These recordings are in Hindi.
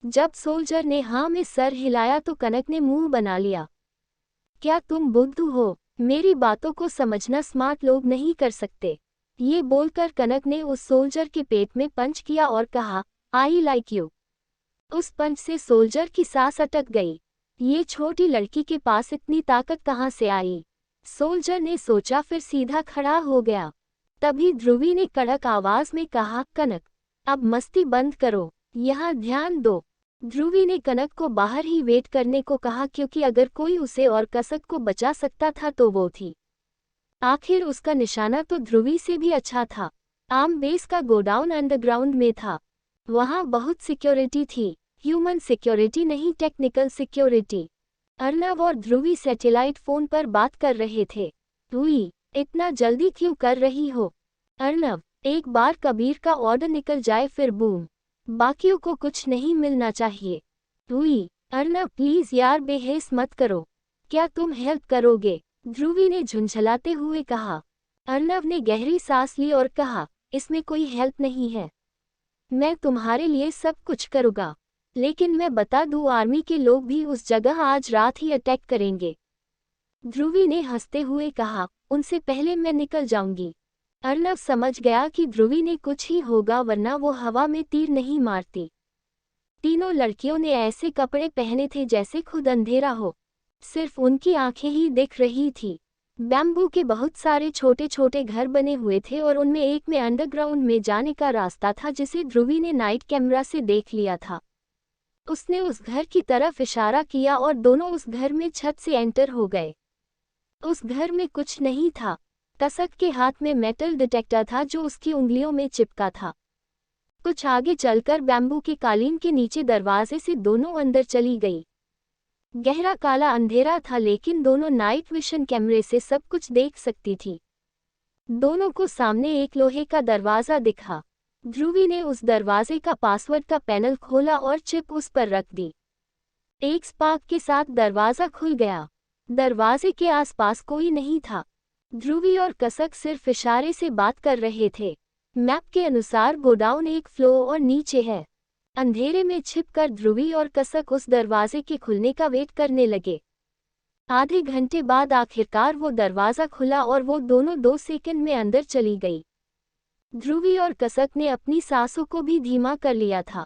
जब सोल्जर ने हाँ में सर हिलाया तो कनक ने मुंह बना लिया। क्या तुम बुद्धू हो? मेरी बातों को समझना स्मार्ट लोग नहीं कर सकते। ये बोलकर कनक ने उस सोल्जर के पेट में पंच किया और कहा, आई लाइक यू। उस पंच से सोल्जर की सांस अटक गई। ये छोटी लड़की के पास इतनी ताकत कहाँ से आई? सोल्जर ने सोचा, फिर सीधा खड़ा हो गया। तभी ध्रुवी ने कड़क आवाज में कहा, कनक, अब मस्ती बंद करो, यहाँ ध्यान दो। ध्रुवी ने कनक को बाहर ही वेट करने को कहा, क्योंकि अगर कोई उसे और कसक को बचा सकता था तो वो थी। आखिर उसका निशाना तो ध्रुवी से भी अच्छा था। आर्म बेस का गोडाउन अंडरग्राउंड में था। वहां बहुत सिक्योरिटी थी, ह्यूमन सिक्योरिटी नहीं, टेक्निकल सिक्योरिटी। अर्नव और ध्रुवी सैटेलाइट फोन पर बात कर रहे थे। ध्रुवी, इतना जल्दी क्यों कर रही हो? अर्नव, एक बार कबीर का ऑर्डर निकल जाए फिर बूम, बाकियों को कुछ नहीं मिलना चाहिए। ध्रुवी, अर्नव प्लीज यार बेहेस मत करो, क्या तुम हेल्प करोगे? ध्रुवी ने झुंझलाते हुए कहा। अर्नव ने गहरी सांस ली और कहा, इसमें कोई हेल्प नहीं है, मैं तुम्हारे लिए सब कुछ करूँगा, लेकिन मैं बता दूं आर्मी के लोग भी उस जगह आज रात ही अटैक करेंगे। ध्रुवी ने हंसते हुए कहा, उनसे पहले मैं निकल जाऊंगी। अर्नव समझ गया कि ध्रुवी ने कुछ ही होगा, वरना वो हवा में तीर नहीं मारती। तीनों लड़कियों ने ऐसे कपड़े पहने थे जैसे खुद अंधेरा हो, सिर्फ उनकी आंखें ही दिख रही थी। बैम्बू के बहुत सारे छोटे छोटे घर बने हुए थे और उनमें एक में अंडरग्राउंड में जाने का रास्ता था, जिसे ध्रुवी ने नाइट कैमरा से देख लिया था। उसने उस घर की तरफ इशारा किया और दोनों उस घर में छत से एंटर हो गए। उस घर में कुछ नहीं था। कसक के हाथ में मेटल डिटेक्टर था जो उसकी उंगलियों में चिपका था। कुछ आगे चलकर बैम्बू के कालीन के नीचे दरवाजे से दोनों अंदर चली गई। गहरा काला अंधेरा था, लेकिन दोनों नाइट विशन कैमरे से सब कुछ देख सकती थी। दोनों को सामने एक लोहे का दरवाजा दिखा। ध्रुवी ने उस दरवाजे का पासवर्ड का पैनल खोला और चिप उस पर रख दी। एक स्पार्क के साथ दरवाजा खुल गया। दरवाजे के आसपास कोई नहीं था। ध्रुवी और कसक सिर्फ इशारे से बात कर रहे थे। मैप के अनुसार गोडाउन एक फ्लोर और नीचे है। अंधेरे में छिपकर ध्रुवी और कसक उस दरवाजे के खुलने का वेट करने लगे। आधे घंटे बाद आखिरकार वो दरवाजा खुला और वो दोनों 2 सेकंड में अंदर चली गई। ध्रुवी और कसक ने अपनी सांसों को भी धीमा कर लिया था।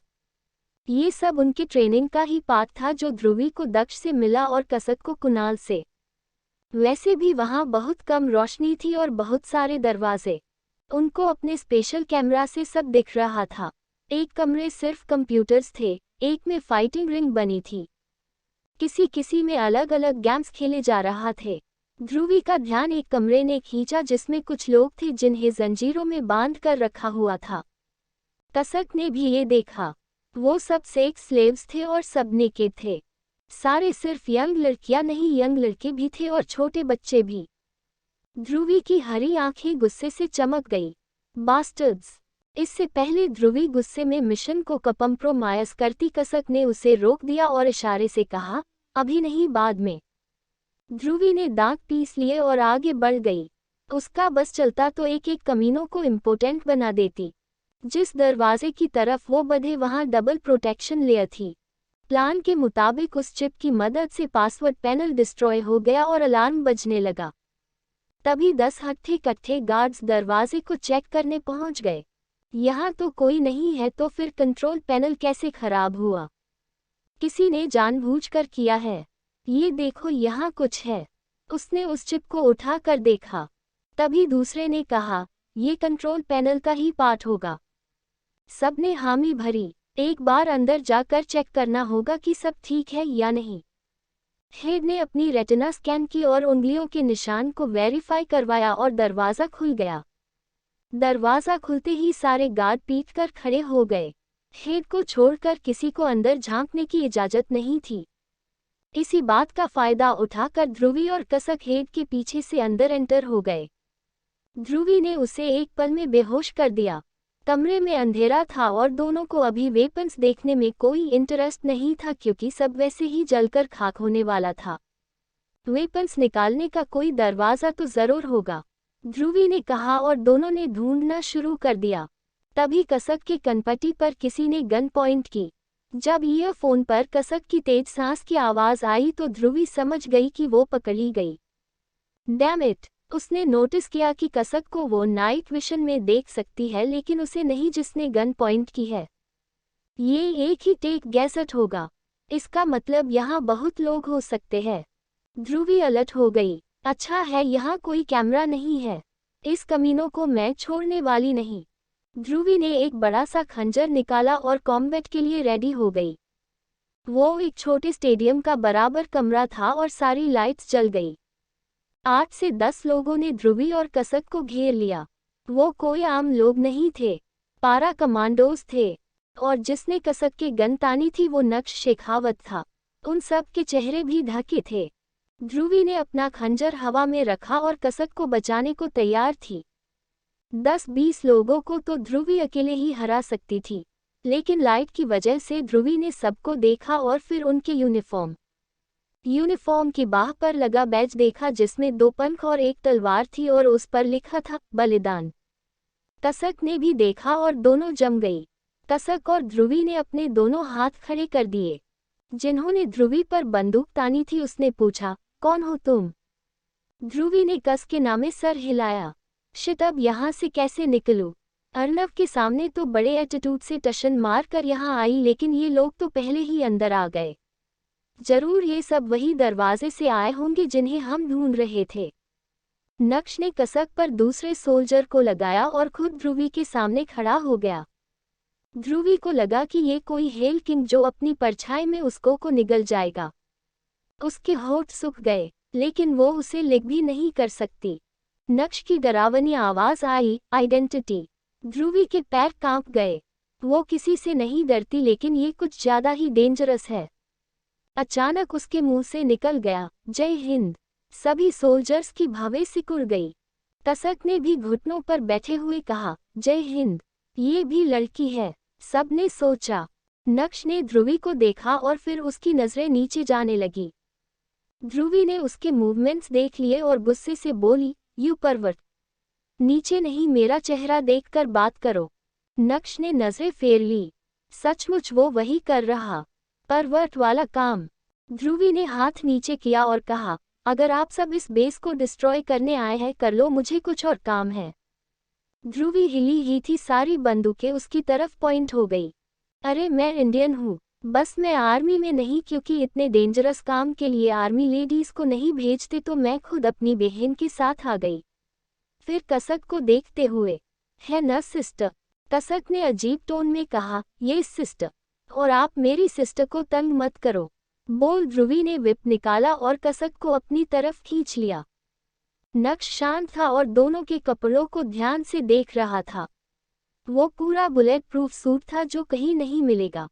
ये सब उनकी ट्रेनिंग का ही पार्ट था, जो ध्रुवी को दक्ष से मिला और कसक को कुणाल से। वैसे भी वहां बहुत कम रोशनी थी और बहुत सारे दरवाजे। उनको अपने स्पेशल कैमरा से सब दिख रहा था। एक कमरे सिर्फ कंप्यूटर्स थे, एक में फाइटिंग रिंग बनी थी। किसी में अलग अलग गेम्स खेले जा रहा थे। ध्रुवी का ध्यान एक कमरे ने खींचा जिसमें कुछ लोग थे जिन्हें जंजीरों में बांध कर रखा हुआ था। कसक ने भी ये देखा। वो सब सेक्स स्लेव्स थे और सब नेकेड थे। सारे सिर्फ यंग लड़कियां नहीं, यंग लड़के भी थे और छोटे बच्चे भी। ध्रुवी की हरी आंखें गुस्से से चमक गई। बास्टर्ड्स! इससे पहले ध्रुवी गुस्से में मिशन को कंप्रोमाइज करती, कसक ने उसे रोक दिया और इशारे से कहा, अभी नहीं, बाद में। ध्रुवी ने दांत पीस लिए और आगे बढ़ गई। उसका बस चलता तो एक एक कमीनों को इम्पोर्टेंट बना देती। जिस दरवाजे की तरफ वो बढ़े वहां डबल प्रोटेक्शन लेयर थी। प्लान के मुताबिक उस चिप की मदद से पासवर्ड पैनल डिस्ट्रॉय हो गया और अलार्म बजने लगा। तभी 10 हट्टे कट्टे गार्ड्स दरवाजे को चेक करने पहुंच गए। यहाँ तो कोई नहीं है, तो फिर कंट्रोल पैनल कैसे खराब हुआ? किसी ने जानबूझकर किया है। ये देखो, यहाँ कुछ है। उसने उस चिप को उठा कर देखा। तभी दूसरे ने कहा, ये कंट्रोल पैनल का ही पार्ट होगा। सबने हामी भरी। एक बार अंदर जाकर चेक करना होगा कि सब ठीक है या नहीं। हेड ने अपनी रेटिना स्कैन की और उंगलियों के निशान को वेरीफाई करवाया और दरवाज़ा खुल गया। दरवाज़ा खुलते ही सारे गार्ड पीटकर खड़े हो गए। हेड को छोड़कर किसी को अंदर झांकने की इजाज़त नहीं थी। इसी बात का फायदा उठाकर ध्रुवी और कसक हेड के पीछे से अंदर एंटर हो गए। ध्रुवी ने उसे एक पल में बेहोश कर दिया। कमरे में अंधेरा था और दोनों को अभी वेपन्स देखने में कोई इंटरेस्ट नहीं था, क्योंकि सब वैसे ही जलकर खाक होने वाला था। वेपन्स निकालने का कोई दरवाज़ा तो ज़रूर होगा, ध्रुवी ने कहा और दोनों ने ढूंढना शुरू कर दिया। तभी कसक के कनपट्टी पर किसी ने गन पॉइंट की। जब ईयरफोन पर कसक की तेज सांस की आवाज आई तो ध्रुवी समझ गई कि वो पकड़ी गई। Damn it! उसने नोटिस किया कि कसक को वो नाइट विशन में देख सकती है लेकिन उसे नहीं जिसने गन पॉइंट की है। ये एक ही टेक गैसेट होगा। इसका मतलब यहाँ बहुत लोग हो सकते हैं। ध्रुवी अलर्ट हो गई। अच्छा है यहाँ कोई कैमरा नहीं है। इस कमीनों को मैं छोड़ने वाली नहीं। ध्रुवी ने एक बड़ा सा खंजर निकाला और कॉम्बैट के लिए रेडी हो गई। वो एक छोटे स्टेडियम का बराबर कमरा था और सारी लाइट्स जल गई। 8 से 10 लोगों ने ध्रुवी और कसक को घेर लिया। वो कोई आम लोग नहीं थे, पारा कमांडोज थे। और जिसने कसक के गन तानी थी वो नक्श शेखावत था। उन सब के चेहरे भी ढके थे। ध्रुवी ने अपना खंजर हवा में रखा और कसक को बचाने को तैयार थी। 10-20 लोगों को तो ध्रुवी अकेले ही हरा सकती थी, लेकिन लाइट की वजह से ध्रुवी ने सबको देखा और फिर उनके यूनिफॉर्म की बाह पर लगा बैज देखा जिसमें 2 पंख और एक तलवार थी और उस पर लिखा था बलिदान। कसक ने भी देखा और दोनों जम गई। कसक और ध्रुवी ने अपने दोनों हाथ खड़े कर दिए। जिन्होंने ध्रुवी पर बंदूक तानी थी उसने पूछा, कौन हो तुम? ध्रुवी ने कस के नामे सर हिलाया। शिट, अब यहाँ से कैसे निकलूं? अर्नव के सामने तो बड़े एटीट्यूड से टशन मार कर यहाँ आई लेकिन ये लोग तो पहले ही अंदर आ गए। जरूर ये सब वही दरवाजे से आए होंगे जिन्हें हम ढूंढ रहे थे। नक्श ने कसक पर दूसरे सोल्जर को लगाया और खुद ध्रुवी के सामने खड़ा हो गया। ध्रुवी को लगा कि ये कोई हेल किंग जो अपनी परछाई में उसको को निगल जाएगा। उसके होठ सूख गए, लेकिन वो उसे लिख भी नहीं कर सकती। नक्श की डरावनी आवाज आई, आइडेंटिटी। ध्रुवी के पैर कांप गए। वो किसी से नहीं डरती लेकिन ये कुछ ज्यादा ही डेंजरस है। अचानक उसके मुंह से निकल गया, जय हिंद। सभी सोल्जर्स की भावें सिकुड़ गई। कसक ने भी घुटनों पर बैठे हुए कहा, जय हिंद। ये भी लड़की है, सबने सोचा। नक्श ने ध्रुवी को देखा और फिर उसकी नजरें नीचे जाने लगी। ध्रुवी ने उसके मूवमेंट्स देख लिए और गुस्से से बोली, यू परवर्ट, नीचे नहीं मेरा चेहरा देखकर बात करो। नक्श ने नजरें फेर ली। सचमुच वो वही कर रहा, परवर्ट वाला काम। ध्रुवी ने हाथ नीचे किया और कहा, अगर आप सब इस बेस को डिस्ट्रॉय करने आए हैं कर लो, मुझे कुछ और काम है। ध्रुवी हिली ही थी, सारी बंदूकें उसकी तरफ पॉइंट हो गई। अरे मैं इंडियन हूँ, बस मैं आर्मी में नहीं, क्योंकि इतने डेंजरस काम के लिए आर्मी लेडीज को नहीं भेजते तो मैं खुद अपनी बहन के साथ आ गई। फिर कसक को देखते हुए, है न सिस्टर? कसक ने अजीब टोन में कहा, ये सिस्टर, और आप मेरी सिस्टर को तंग मत करो। बोल। ध्रुवी ने विप निकाला और कसक को अपनी तरफ खींच लिया। नक्श शांत था और दोनों के कपड़ों को ध्यान से देख रहा था। वो पूरा बुलेट प्रूफ सूट था जो कहीं नहीं मिलेगा।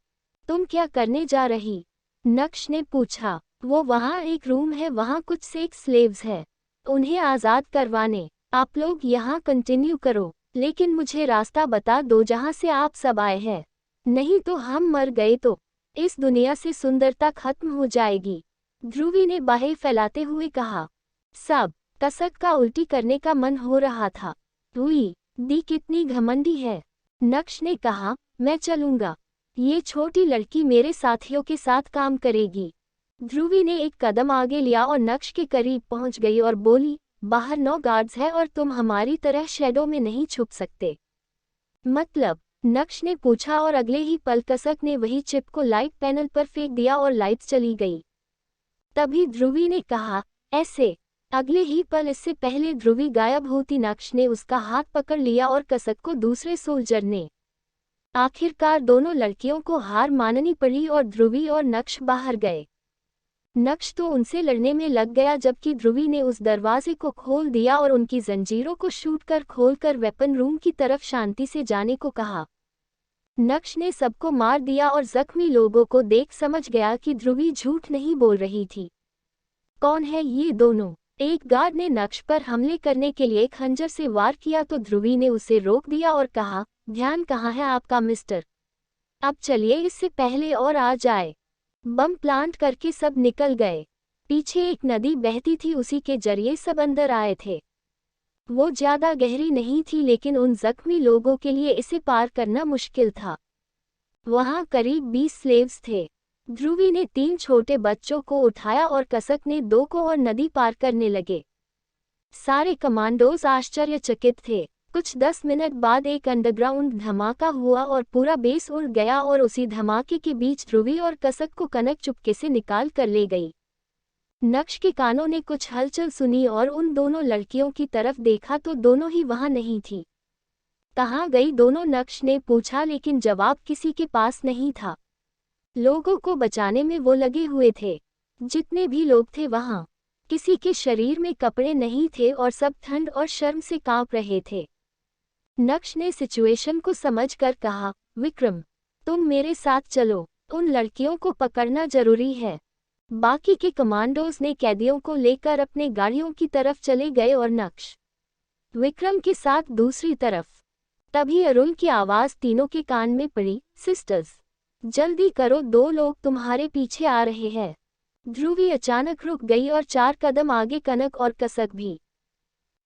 तुम क्या करने जा रही? नक्श ने पूछा। वो वहाँ एक रूम है, वहाँ कुछ सेक्स स्लेव्स है, उन्हें आज़ाद करवाने। आप लोग यहाँ कंटिन्यू करो, लेकिन मुझे रास्ता बता दो जहाँ से आप सब आए हैं, नहीं तो हम मर गए तो इस दुनिया से सुंदरता खत्म हो जाएगी। ध्रुवी ने बाहें फैलाते हुए कहा। सब कसक का उल्टी करने का मन हो रहा था। हुई दी कितनी घमंडी है। नक्श ने कहा, मैं चलूंगा, ये छोटी लड़की मेरे साथियों के साथ काम करेगी। ध्रुवी ने एक कदम आगे लिया और नक्श के करीब पहुंच गई और बोली, बाहर 9 गार्ड्स है और तुम हमारी तरह शैडो में नहीं छुप सकते। मतलब? नक्श ने पूछा और अगले ही पल कसक ने वही चिप को लाइट पैनल पर फेंक दिया और लाइट्स चली गई। तभी ध्रुवी ने कहा, ऐसे। अगले ही पल, इससे पहले ध्रुवी गायब होती, नक्श ने उसका हाथ पकड़ लिया और कसक को दूसरे सोल्जर ने। आखिरकार दोनों लड़कियों को हार माननी पड़ी और ध्रुवी और नक्श बाहर गए। नक्श तो उनसे लड़ने में लग गया जबकि ध्रुवी ने उस दरवाजे को खोल दिया और उनकी जंजीरों को शूट कर खोलकर वेपन रूम की तरफ शांति से जाने को कहा। नक्श ने सबको मार दिया और जख्मी लोगों को देख समझ गया कि ध्रुवी झूठ नहीं बोल रही थी। कौन है ये दोनों? एक गार्ड ने नक्श पर हमले करने के लिए खंजर से वार किया तो ध्रुवी ने उसे रोक दिया और कहा, ध्यान कहाँ है आपका मिस्टर? अब चलिए, इससे पहले और आ जाए। बम प्लांट करके सब निकल गए। पीछे एक नदी बहती थी, उसी के जरिए सब अंदर आए थे। वो ज्यादा गहरी नहीं थी लेकिन उन जख्मी लोगों के लिए इसे पार करना मुश्किल था। वहां करीब 20 स्लेव्स थे। ध्रुवी ने 3 छोटे बच्चों को उठाया और कसक ने 2 को और नदी पार करने लगे। सारे कमांडोज आश्चर्यचकित थे। कुछ 10 मिनट बाद एक अंडरग्राउंड धमाका हुआ और पूरा बेस उड़ गया और उसी धमाके के बीच ध्रुवी और कसक को कनक चुपके से निकाल कर ले गई। नक्श के कानों ने कुछ हलचल सुनी और उन दोनों लड़कियों की तरफ देखा तो दोनों ही वहां नहीं थी। कहाँ गई दोनों, नक्श ने पूछा, लेकिन जवाब किसी के पास नहीं था। लोगों को बचाने में वो लगे हुए थे। जितने भी लोग थे वहां, किसी के शरीर में कपड़े नहीं थे और सब ठंड और शर्म से कांप रहे थे। नक्श ने सिचुएशन को समझकर कहा, विक्रम, तुम मेरे साथ चलो, उन लड़कियों को पकड़ना जरूरी है। बाकी के कमांडोज ने कैदियों को लेकर अपने गाड़ियों की तरफ चले गए और नक्श विक्रम के साथ दूसरी तरफ। तभी अरुण की आवाज तीनों के कान में पड़ी, सिस्टर्स, जल्दी करो, 2 लोग तुम्हारे पीछे आ रहे हैं। ध्रुवी अचानक रुक गई और 4 कदम आगे कनक और कसक भी।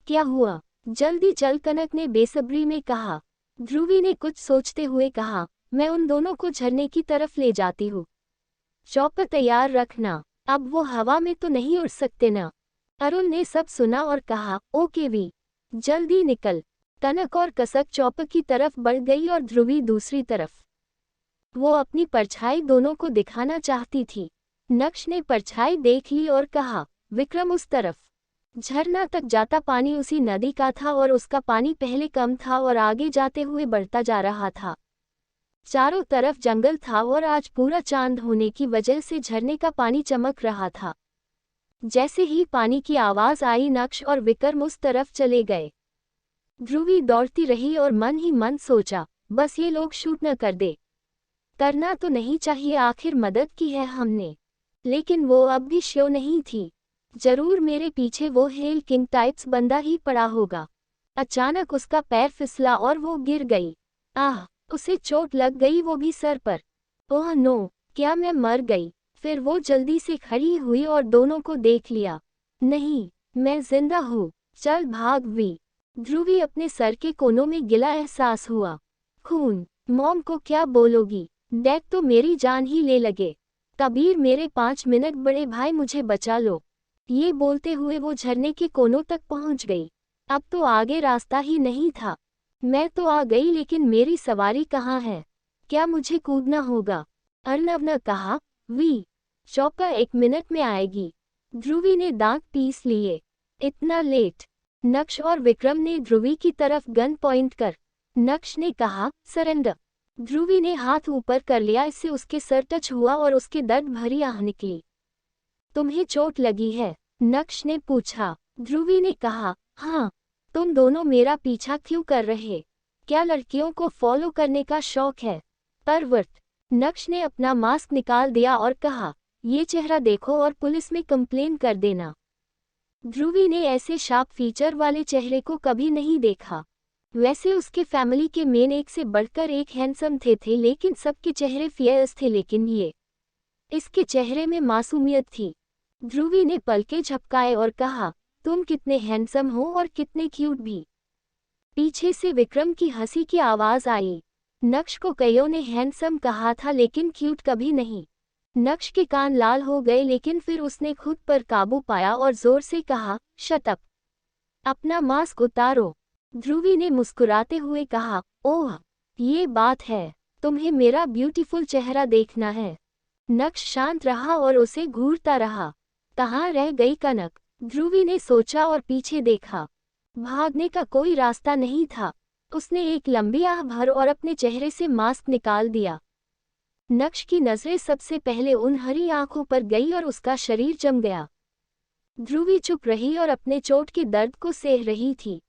क्या हुआ? जल्दी चल, कनक ने बेसब्री में कहा। ध्रुवी ने कुछ सोचते हुए कहा, मैं उन दोनों को झरने की तरफ ले जाती हूँ। चौपर तैयार रखना, अब वो हवा में तो नहीं उड़ सकते ना। अरुण ने सब सुना और कहा, ओके वी, जल्दी निकल। कनक और कसक चौपर की तरफ बढ़ गई और ध्रुवी दूसरी तरफ। वो अपनी परछाई दोनों को दिखाना चाहती थी। नक्श ने परछाई देख ली और कहा, विक्रम उस तरफ। झरना तक जाता पानी उसी नदी का था और उसका पानी पहले कम था और आगे जाते हुए बढ़ता जा रहा था। चारों तरफ जंगल था और आज पूरा चांद होने की वजह से झरने का पानी चमक रहा था। जैसे ही पानी की आवाज आई, नक्श और विक्रम उस तरफ चले गए। ध्रुवी दौड़ती रही और मन ही मन सोचा, बस ये लोग शूट न कर दे। करना तो नहीं चाहिए, आखिर मदद की है हमने। लेकिन वो अब भी श्योर नहीं थी। जरूर मेरे पीछे वो हेल किंग टाइप्स बंदा ही पड़ा होगा। अचानक उसका पैर फिसला और वो गिर गई। आह, उसे चोट लग गई, वो भी सर पर। ओह नो, क्या मैं मर गई? फिर वो जल्दी से खड़ी हुई और दोनों को देख लिया। नहीं, मैं जिंदा हूँ, चल भाग वी। ध्रुवी अपने सर के कोनों में गिला एहसास हुआ। खून, मॉम को क्या बोलोगी? डैड तो मेरी जान ही ले लगे। कबीर, मेरे 5 मिनट, बड़े भाई मुझे बचा लो। ये बोलते हुए वो झरने के कोनों तक पहुंच गई। अब तो आगे रास्ता ही नहीं था। मैं तो आ गई, लेकिन मेरी सवारी कहाँ है? क्या मुझे कूदना होगा? अर्नव ने कहा, वी, चौपर 1 मिनट में आएगी। ध्रुवी ने दांत पीस लिए। इतना लेट? नक्श और विक्रम ने ध्रुवी की तरफ गन पॉइंट कर। नक्श ने कहा, सरेंडर। ध्रुवी ने हाथ ऊपर कर लिया, इससे उसके सर टच हुआ और उसके दर्द भरी आह निकली। तुम्हें चोट लगी है? नक्श ने पूछा। ध्रुवी ने कहा, हाँ। तुम दोनों मेरा पीछा क्यों कर रहे? क्या लड़कियों को फॉलो करने का शौक है? परवर्त। नक्श ने अपना मास्क निकाल दिया और कहा, ये चेहरा देखो और पुलिस में कंप्लेन कर देना। ध्रुवी ने ऐसे शार्प फीचर वाले चेहरे को कभी नहीं देखा। वैसे उसके फैमिली के मेन एक से बढ़कर एक हैंडसम थे, लेकिन सबके चेहरे फियर्स थे, लेकिन इसके चेहरे में मासूमियत थी। ध्रुवी ने पलके झपकाए और कहा, तुम कितने हैंडसम हो और कितने क्यूट भी। पीछे से विक्रम की हंसी की आवाज आई। नक्श को कईयों ने हैंडसम कहा था, लेकिन क्यूट कभी नहीं। नक्श के कान लाल हो गए, लेकिन फिर उसने खुद पर काबू पाया और जोर से कहा, शट अप, अपना मास्क उतारो। ध्रुवी ने मुस्कुराते हुए कहा, ओह, ये बात है, तुम्हें मेरा ब्यूटीफुल चेहरा देखना है। नक्श शांत रहा और उसे घूरता रहा। कहाँ रह गई कनक? ध्रुवी ने सोचा और पीछे देखा। भागने का कोई रास्ता नहीं था। उसने एक लंबी आह भर और अपने चेहरे से मास्क निकाल दिया। नक्श की नजरें सबसे पहले उन हरी आंखों पर गई और उसका शरीर जम गया। ध्रुवी चुप रही और अपने चोट के दर्द को सह रही थी।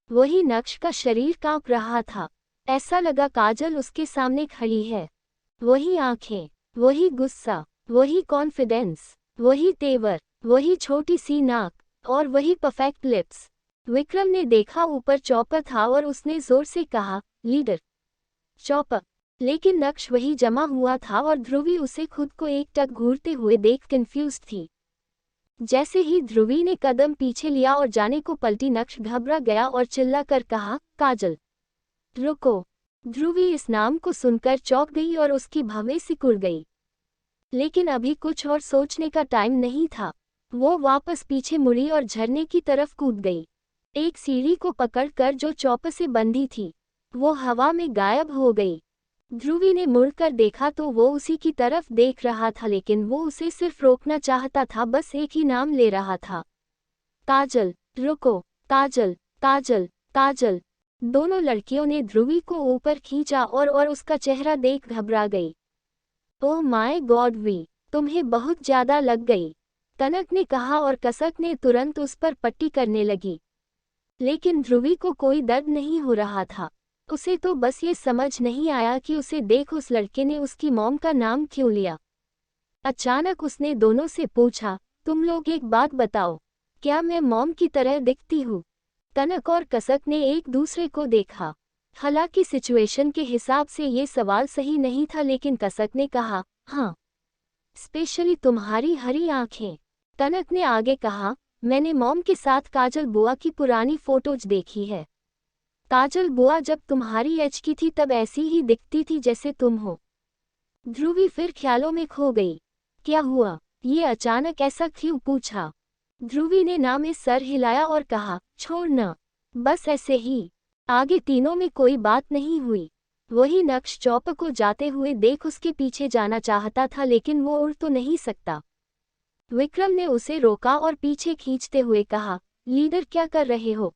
वही नक्श का शरीर कांप रहा था। ऐसा लगा काजल उसके सामने खड़ी है। वही आंखें, वही गुस्सा, वही कॉन्फिडेंस, वही तेवर, वही छोटी सी नाक और वही परफेक्ट लिप्स। विक्रम ने देखा, ऊपर चौपर था और उसने जोर से कहा, लीडर। चौपर। लेकिन नक्श वही जमा हुआ था और ध्रुवी उसे खुद को एकटक घूरते हुए देख कंफ्यूज थी। जैसे ही ध्रुवी ने कदम पीछे लिया और जाने को पलटी, नक्श घबरा गया और चिल्लाकर कहा, काजल, रुको। ध्रुवी इस नाम को सुनकर चौंक गई और उसकी भवें सिकुड़ गई। लेकिन अभी कुछ और सोचने का टाइम नहीं था। वो वापस पीछे मुड़ी और झरने की तरफ कूद गई। एक सीढ़ी को पकड़कर जो चौपर से बंधी थी, वो हवा में गायब हो गई। ध्रुवी ने मुड़कर देखा तो वो उसी की तरफ देख रहा था, लेकिन वो उसे सिर्फ रोकना चाहता था, बस एक ही नाम ले रहा था, काजल। रुको, काजल, काजल, काजल। दोनों लड़कियों ने ध्रुवी को ऊपर खींचा और उसका चेहरा देख घबरा गई। ओह माय गॉड वी, तुम्हें बहुत ज्यादा लग गई, कनक ने कहा और कसक ने तुरंत उस पर पट्टी करने लगी। लेकिन ध्रुवी को कोई दर्द नहीं हो रहा था। उसे तो बस ये समझ नहीं आया कि उसे देख उस लड़के ने उसकी मॉम का नाम क्यों लिया। अचानक उसने दोनों से पूछा, तुम लोग एक बात बताओ, क्या मैं मॉम की तरह दिखती हूँ? कनक और कसक ने एक दूसरे को देखा। हालांकि सिचुएशन के हिसाब से ये सवाल सही नहीं था, लेकिन कसक ने कहा, हाँ, स्पेशली तुम्हारी हरी आंखें। कनक ने आगे कहा, मैंने मॉम के साथ काजल बुआ की पुरानी फोटोज देखी है। काजल बुआ जब तुम्हारी एज की थी तब ऐसी ही दिखती थी जैसे तुम हो। ध्रुवी फिर ख्यालों में खो गई। क्या हुआ, ये अचानक ऐसा क्यों पूछा? ध्रुवी ने ना में सर हिलाया और कहा, छोड़ न, बस ऐसे ही। आगे तीनों में कोई बात नहीं हुई। वही नक्श चौप को जाते हुए देख उसके पीछे जाना चाहता था, लेकिन वो उड़ तो नहीं सकता। विक्रम ने उसे रोका और पीछे खींचते हुए कहा, लीडर क्या कर रहे हो?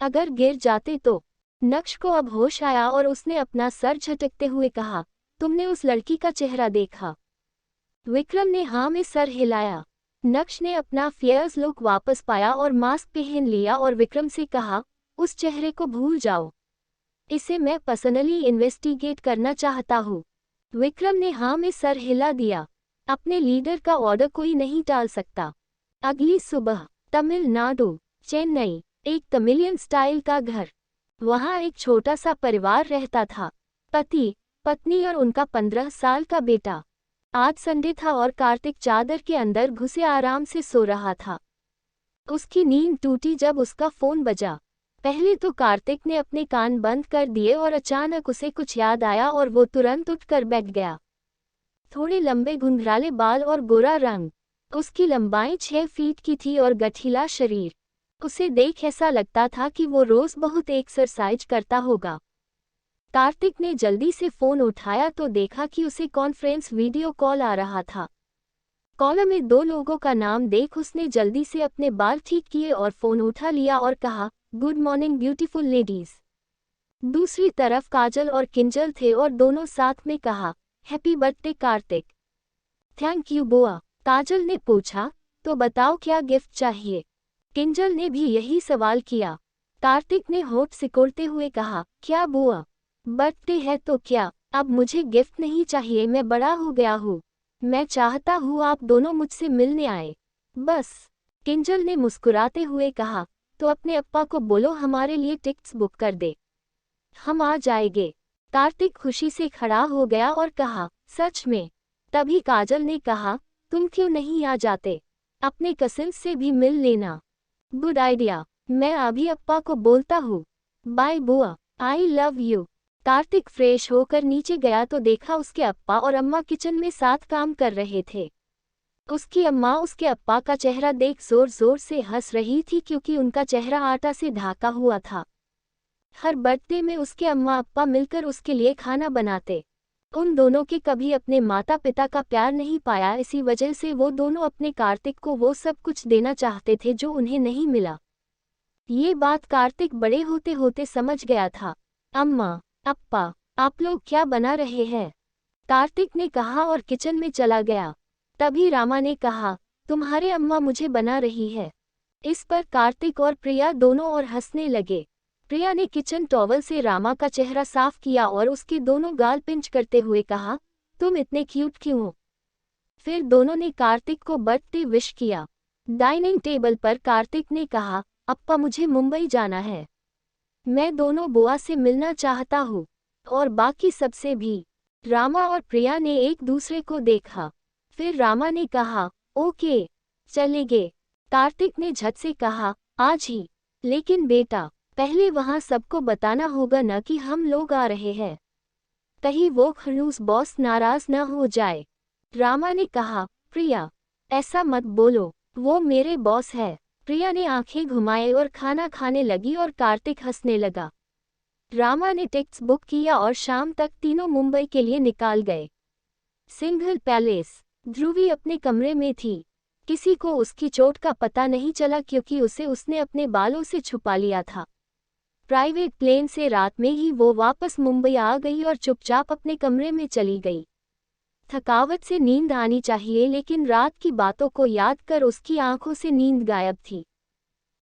अगर गिर जाते तो? नक्श को अब होश आया और उसने अपना सर झटकते हुए कहा, तुमने उस लड़की का चेहरा देखा? विक्रम ने हाँ में सर हिलाया। नक्श ने अपना फियर्स लुक वापस पाया और मास्क पहन लिया और विक्रम से कहा, उस चेहरे को भूल जाओ, इसे मैं पर्सनली इन्वेस्टिगेट करना चाहता हूँ। विक्रम ने हाँ में सर हिला दिया। अपने लीडर का ऑर्डर कोई नहीं टाल सकता। अगली सुबह तमिलनाडु, चेन्नई, एक तमिलियन स्टाइल का घर। वहाँ एक छोटा सा परिवार रहता था, पति, पत्नी और उनका 15 साल का बेटा। आज संडे था और कार्तिक चादर के अंदर घुसे आराम से सो रहा था। उसकी नींद टूटी जब उसका फोन बजा। पहले तो कार्तिक ने अपने कान बंद कर दिए और अचानक उसे कुछ याद आया और वो तुरंत उठकर बैठ गया। थोड़े लंबे घुंघराले बाल और गोरा रंग। उसकी लंबाई 6 फीट की थी और गठीला शरीर। उसे देख ऐसा लगता था कि वो रोज बहुत एक्सरसाइज करता होगा। कार्तिक ने जल्दी से फोन उठाया तो देखा कि उसे कॉन्फ्रेंस वीडियो कॉल आ रहा था। कॉल में 2 लोगों का नाम देख उसने जल्दी से अपने बाल ठीक किए और फोन उठा लिया और कहा, गुड मॉर्निंग ब्यूटीफुल लेडीज। दूसरी तरफ काजल और किंजल थे और दोनों साथ में कहा, happy birthday Kartik. Thank you बुआ। काजल ने पूछा, तो बताओ क्या गिफ्ट चाहिए? किंजल ने भी यही सवाल किया। कार्तिक ने होठ सिकोड़ते हुए कहा, क्या बुआ, बर्थडे है तो क्या, अब मुझे गिफ्ट नहीं चाहिए, मैं बड़ा हो गया हूँ। मैं चाहता हूँ आप दोनों मुझसे मिलने आए, बस। किंजल ने मुस्कुराते हुए कहा, तो अपने अप्पा को बोलो हमारे लिए टिकट्स बुक कर दे, हम आ जाएंगे। कार्तिक खुशी से खड़ा हो गया और कहा, सच में? तभी काजल ने कहा, तुम क्यों नहीं आ जाते, अपने कजिन्स से भी मिल लेना। गुड आइडिया, मैं अभी अप्पा को बोलता हूँ। बाय बुआ, I love you. Kartik fresh होकर नीचे गया तो देखा उसके अप्पा और अम्मा किचन में साथ काम कर रहे थे। उसकी अम्मा उसके अप्पा का चेहरा देख जोर जोर से हंस रही थी, क्योंकि उनका चेहरा आटा से ढाका हुआ था। हर बर्थडे में उसके अम्मा अप्पा मिलकर उसके लिए खाना बनाते। उन दोनों के कभी अपने माता पिता का प्यार नहीं पाया, इसी वजह से वो दोनों अपने कार्तिक को वो सब कुछ देना चाहते थे जो उन्हें नहीं मिला। ये बात कार्तिक बड़े होते होते समझ गया था। अम्मा, अप्पा, आप लोग क्या बना रहे हैं? कार्तिक ने कहा और किचन में चला गया। तभी रामा ने कहा, तुम्हारे अम्मा मुझे बना रही है। इस पर कार्तिक और प्रिया दोनों और हंसने लगे। प्रिया ने किचन टॉवल से रामा का चेहरा साफ किया और उसके दोनों गाल पिंच करते हुए कहा, तुम इतने क्यूट क्यों हो? फिर दोनों ने कार्तिक को बर्थडे विश किया। डाइनिंग टेबल पर कार्तिक ने कहा, अप्पा मुझे मुंबई जाना है, मैं दोनों बुआ से मिलना चाहता हूँ, और बाकी सबसे भी। रामा और प्रिया ने एक दूसरे को देखा। फिर रामा ने कहा, ओके, चलेंगे। कार्तिक ने झट से कहा, आज ही। लेकिन बेटा, पहले वहां सबको बताना होगा न कि हम लोग आ रहे हैं, कहीं वो खड़ूस बॉस नाराज न हो जाए। रामा ने कहा, प्रिया, ऐसा मत बोलो, वो मेरे बॉस है। प्रिया ने आंखें घुमाए और खाना खाने लगी और कार्तिक हंसने लगा। रामा ने टिकट्स बुक किया और शाम तक तीनों मुंबई के लिए निकाल गए। सिंघल पैलेस। ध्रुवी अपने कमरे में थी। किसी को उसकी चोट का पता नहीं चला क्योंकि उसे उसने अपने बालों से छुपा लिया था। प्राइवेट प्लेन से रात में ही वो वापस मुंबई आ गई और चुपचाप अपने कमरे में चली गई। थकावट से नींद आनी चाहिए लेकिन रात की बातों को याद कर उसकी आंखों से नींद गायब थी।